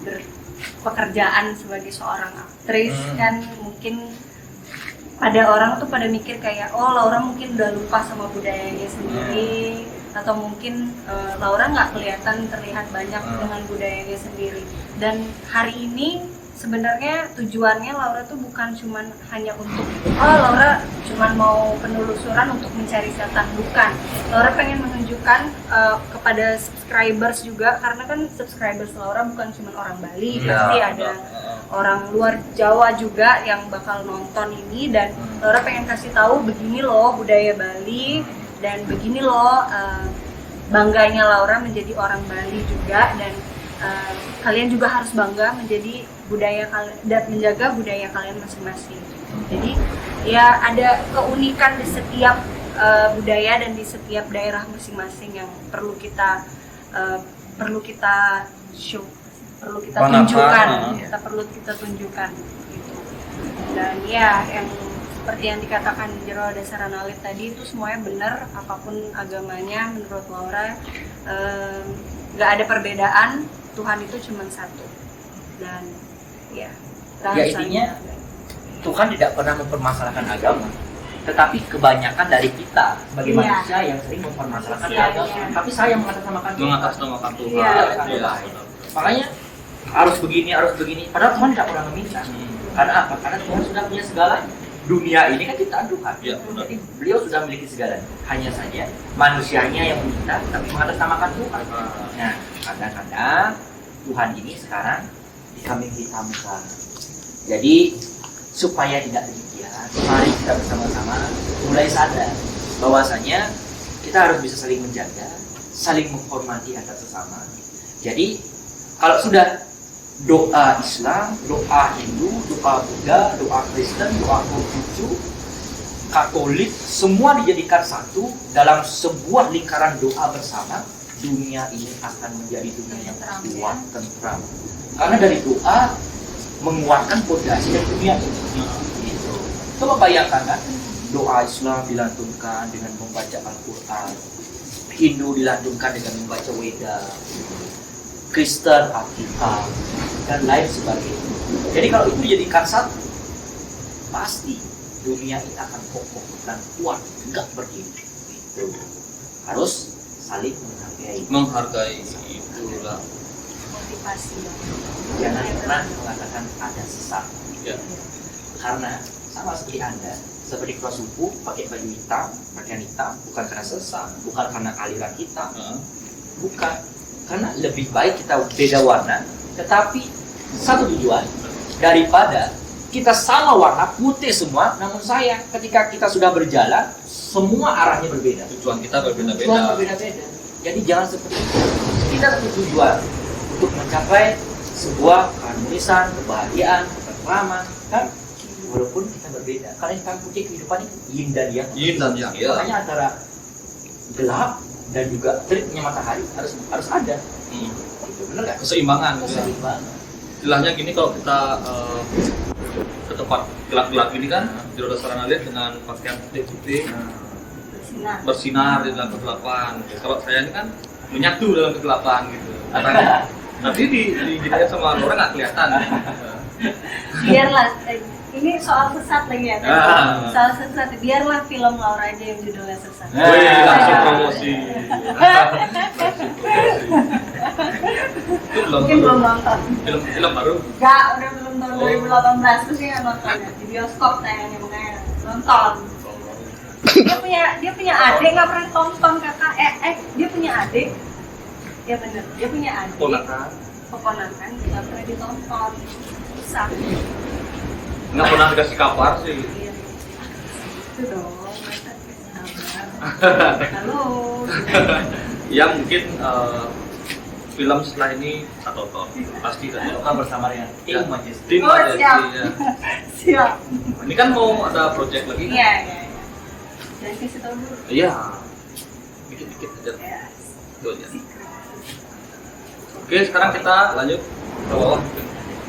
berpekerjaan sebagai seorang aktris kan mungkin pada orang tuh pada mikir kayak Laura mungkin udah lupa sama budayanya sendiri, atau mungkin Laura nggak kelihatan terlihat banyak dengan budayanya sendiri. Dan hari ini sebenarnya tujuannya Laura tuh bukan cuman hanya untuk Laura cuman mau penelusuran untuk mencari setan, bukan. Laura pengen menunjukkan kepada subscribers juga, karena kan subscribers Laura bukan cuma orang Bali, pasti ada orang luar Jawa juga yang bakal nonton ini. Dan Laura pengen kasih tahu begini loh budaya Bali, dan begini loh bangganya Laura menjadi orang Bali juga. Dan kalian juga harus bangga menjadi budaya kalian dan menjaga budaya kalian masing-masing. Jadi ya ada keunikan di setiap budaya dan di setiap daerah masing-masing yang perlu kita show, perlu kita tunjukkan, kita tunjukkan gitu. Dan ya yang seperti yang dikatakan Jero Dasaranalid tadi itu semuanya benar, apapun agamanya menurut Laura nggak ada perbedaan. Tuhan itu cuma satu. Dan ya intinya Tuhan tidak pernah mempermasalahkan agama, tetapi kebanyakan dari kita sebagai manusia yang sering mempermasalahkan agama. Tapi saya mengatasnamakan Tuhan. Makanya harus begini, padahal Tuhan tidak pernah meminta. Karena apa? Karena Tuhan sudah punya segalanya. dunia ini kan ciptaan Tuhan. Ya, benar. Jadi beliau sudah memiliki segalanya. Hanya saja manusianya yang meminta tapi mengatasnamakan Tuhan. Nah, kadang-kadang Tuhan ini sekarang dikambing hitamkan. Jadi supaya tidak demikian, mari kita bersama-sama mulai sadar bahwasanya kita harus bisa saling menjaga, saling menghormati antar sesama. Jadi kalau sudah doa Islam, doa Hindu, doa Buddha, doa Kristen, doa Konghucu, Katolik, semua dijadikan satu dalam sebuah lingkaran doa bersama, dunia ini akan menjadi dunia yang kuat, tentram. Karena dari doa menguatkan fondasi dari dunia ini. Gitu. Coba bayangkan kan, doa Islam dilantunkan dengan membaca Al-Quran, Hindu dilantunkan dengan membaca Weda, Kristen Alkitab, dan lain sebagainya. Jadi kalau itu dijadikan satu, pasti dunia ini akan kokoh dan kuat, tegak berdiri. Itu harus saling Menghargai itulah. Motivasi. Jangan pernah mengatakan ada sesat. Ya. Karena sama seperti Anda, seperti kelas suku pakai baju hitam, pakaian hitam, bukan karena sesat, bukan karena aliran hitam, bukan. Karena lebih baik kita beda warna, tetapi satu tujuan, daripada kita sama warna putih semua, namun sayang ketika kita sudah berjalan, semua arahnya berbeda. Tujuan kita Tujuan berbeda-beda. berbeda-beda. Jadi jangan seperti itu. Kita satu tujuan untuk mencapai sebuah keharmonisan, kebahagiaan, ketentraman, kan? Walaupun kita berbeda. Karena hitam putih kehidupan itu yin dan yang. Yin dan yang, ya. Makanya antara gelap dan juga terbitnya matahari harus ada. Itu benar nggak? Keseimbangan. Ya. Keseimbangan. Istilahnya gini, kalau kita ke tempat gelap-gelap ini kan, di roda sarana lihat dengan pakaian putih-putih, bersinar di dalam kegelapan. Kalau saya ini kan menyatu dalam kegelapan gitu. Nanti dilihat sama orang nggak kelihatan. Biarlah, ini soal sesat lagi ya. Soal sesat, biarlah film Laura aja yang judulnya sesat. Wih, langsung promosi. Itu Mungkin belum nonton. film baru. Enggak, udah belum tahun 2018 terus ya nontonnya di bioskop tayangnya, makanya nonton. Dia punya adik nggak pernah tonton kakak. Dia punya adik. Ya bener, dia punya adik. Keponakan nggak pernah ditonton. Susah. Nggak pernah dikasih kabar sih. Iya. Itu dong, masa kabar. Halo. Ya mungkin film setelah ini satu tonton pasti kan. Kita bersama dengan tim Majesty. Tim Oh, Majesty, siap. ya. Siap. Ini kan mau ada project lagi kan? Iya. Jangan kasih tahu dulu. Iya. Dikit-dikit aja. Ya. Itu aja. Oke, sekarang kita lanjut ke bawah.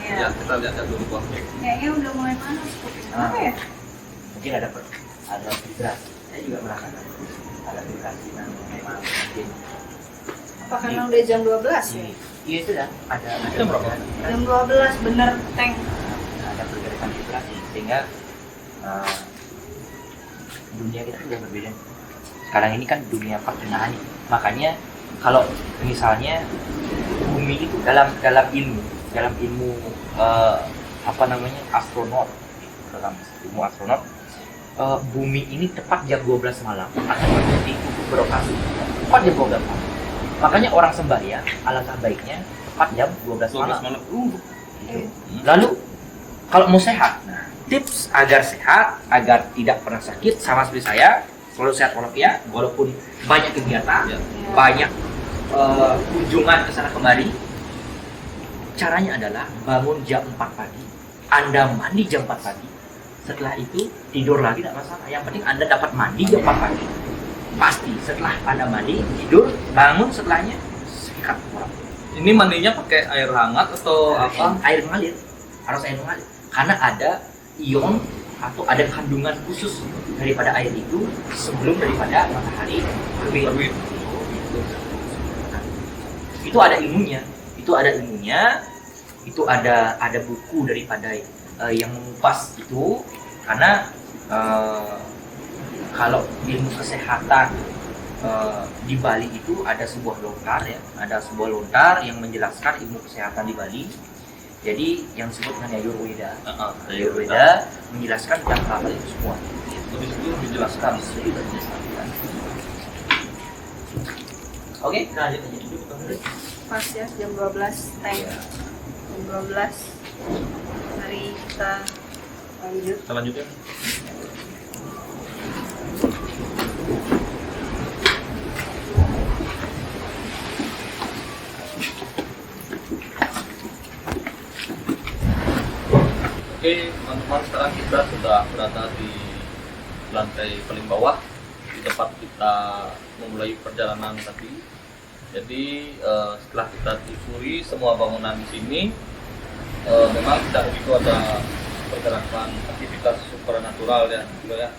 Ya, Ya. kita lihat dulu bawah. Kayaknya udah mulai panas kok. Kenapa ya? Mungkin ada vibrasi. Saya juga merasakan ada vibrasi yang memang mungkin. Apa karena udah jam 12 ya? Iya itu dah. Ada Jam berapa? Jam 12 bener, Teng. ada pergerakan vibrasi sehingga dunia kita sudah berbeda. Sekarang ini kan dunia pertengahan. Makanya kalau misalnya bumi itu dalam ilmu astronot, dalam ilmu astronot, bumi ini tepat jam 12 malam akan berhenti untuk beroperasi. Tepat jam 12 malam. Makanya orang sembahyang alangkah baiknya tepat jam 12 malam. Gitu. Lalu kalau mau sehat, nah, tips agar sehat, agar tidak pernah sakit, sama seperti saya, selalu sehat walafiat, walaupun banyak kegiatan, Ya. banyak kunjungan ke sana kemari. Caranya adalah bangun jam 4 pagi, Anda mandi jam 4 pagi, setelah itu tidur lagi tidak masalah. Yang penting Anda dapat mandi jam 4 pagi. Pasti setelah Anda mandi, tidur, bangun setelahnya sikat orang. Ini mandinya pakai air hangat atau apa? Air mengalir, harus air mengalir. Karena ada ion atau ada kandungan khusus daripada air itu sebelum daripada matahari terbit. Itu ada ilmunya. Itu ada buku daripada yang mengupas itu, karena kalau ilmu kesehatan di Bali itu ada sebuah lontar yang menjelaskan ilmu kesehatan di Bali, Jadi yang disebut dengan Ayurveda. Ayurveda. Ayurveda menjelaskan tentang hal itu semua. Lebih itu dijelaskan. Oke, kita lanjut aja dulu. Pas ya jam 12 tank. Ya. Jam 12. Mari kita lanjut. Kita lanjut ya. Oke, teman-teman, sekarang kita sudah berada di lantai paling bawah di tempat kita memulai perjalanan tadi. Jadi setelah kita telusuri semua bangunan di sini, memang tidak begitu ada pergerakan aktivitas supernatural ya, gitu ya.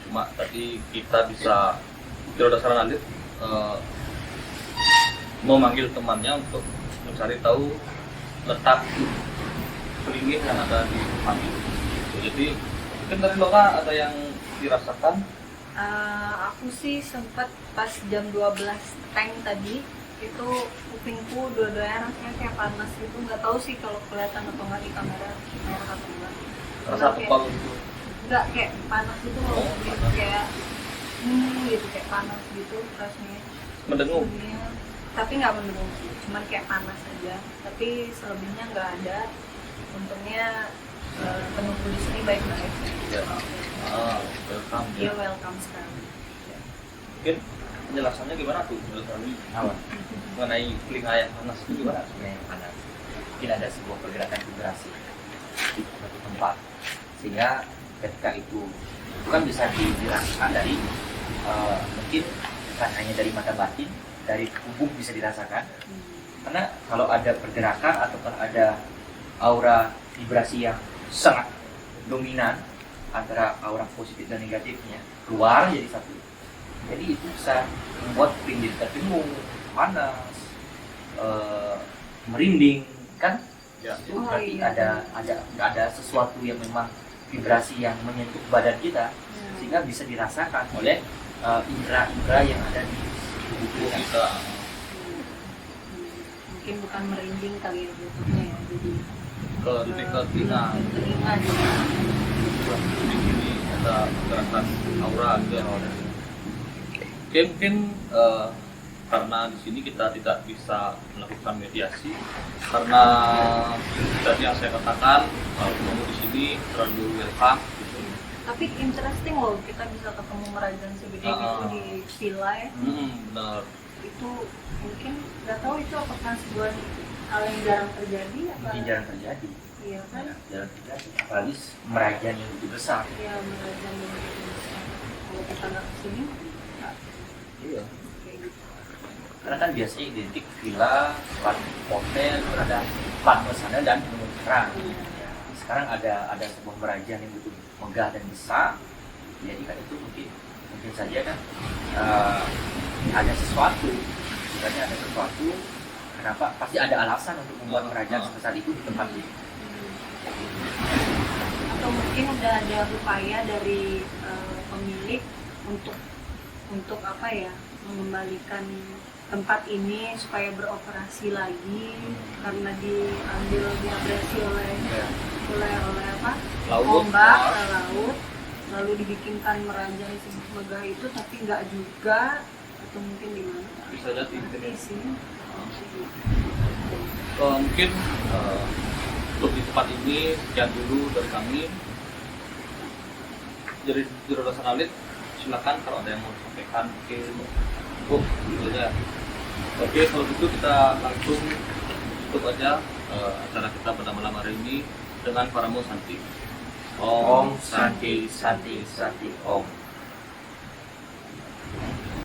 Cuma tadi kita bisa tidak dasar alit memanggil temannya untuk mencari tahu letak pelingin yang ada di tempat itu. Jadi mungkin dari Laura ada yang dirasakan? Aku sih sempat pas jam 12 tank tadi itu kupingku dua-duanya rasanya kayak panas gitu, nggak tahu sih kalau kelihatan atau nggak di kamera atau enggak. Rasa tebal gitu? Nggak, kayak panas gitu loh, Oh, gitu, panas. kayak gitu, kayak panas gitu rasanya. Mendengung? Iya, tapi nggak mendengung sih, cuman kayak panas aja. Tapi selebihnya nggak ada. Untungnya penunggu di sini baik-baik. Ya. Welcome Dia ya. welcome sekali. Mungkin penjelasannya gimana tuh menurut kami Apa? mengenai telinga yang panas itu gimana? Yang panas. Mungkin ada sebuah pergerakan vibrasi di suatu tempat, sehingga ketika itu bukan bisa dirasakan dari mungkin bukan hanya dari mata batin, dari tubuh bisa dirasakan. Karena kalau ada pergerakan atau kalau ada aura vibrasi yang sangat dominan antara aura positif dan negatifnya keluar jadi satu. Jadi itu bisa membuat kuping jadi terdengung, panas, merinding, kan? Ya. Itu Oh, berarti iya. ada sesuatu yang memang vibrasi yang menyentuh badan kita, sehingga bisa dirasakan oleh indera-indera yang ada di tubuh Tubuh kita. kita Mungkin bukan merinding kali ya bentuknya ya, jadi ke titik ke telinga. telinga juga. Di sini ada pergerakan aura gitu ya. Oke, mungkin karena di sini kita tidak bisa melakukan mediasi karena tadi yang saya katakan penunggu di sini terlalu welcome gitu. Tapi interesting loh, kita bisa ketemu Merajan segede gitu di villa ya. Benar. Itu mungkin nggak tahu itu apakah sebuah hal yang jarang terjadi apa? Mungkin jarang terjadi. Iya kan? Jarang terjadi. Apalagi merajan yang begitu besar. Ya Merajan yang begitu besar. Kalau kita nggak kesini, nggak Iya. kayak gitu. Karena kan biasanya identik villa, plat hotel, ada plat sana dan penuh terang. Ya, sekarang ada sebuah merajan yang begitu megah dan besar. Jadi kan itu mungkin saja kan ada sesuatu. Sebenarnya ada sesuatu. Kenapa? Pasti ada alasan untuk membuat merajan sebesar itu di tempat ini. Atau mungkin udah ada upaya dari pemilik untuk apa ya, mengembalikan tempat ini supaya beroperasi lagi karena diabrasi oleh apa Laut. ombak ke laut, lalu dibikinkan merajan megah itu, tapi nggak juga, atau mungkin di mana Bisa jadi di sini. mungkin untuk di tempat ini sekian dulu dari kami. Jadi Juru Dosen Alit, silakan kalau ada yang mau disampaikan mungkin gitu aja. Oke, kalau gitu kita langsung tutup aja acara kita pada malam hari ini dengan Paramo Santi. Om Santi Santi Santi Om.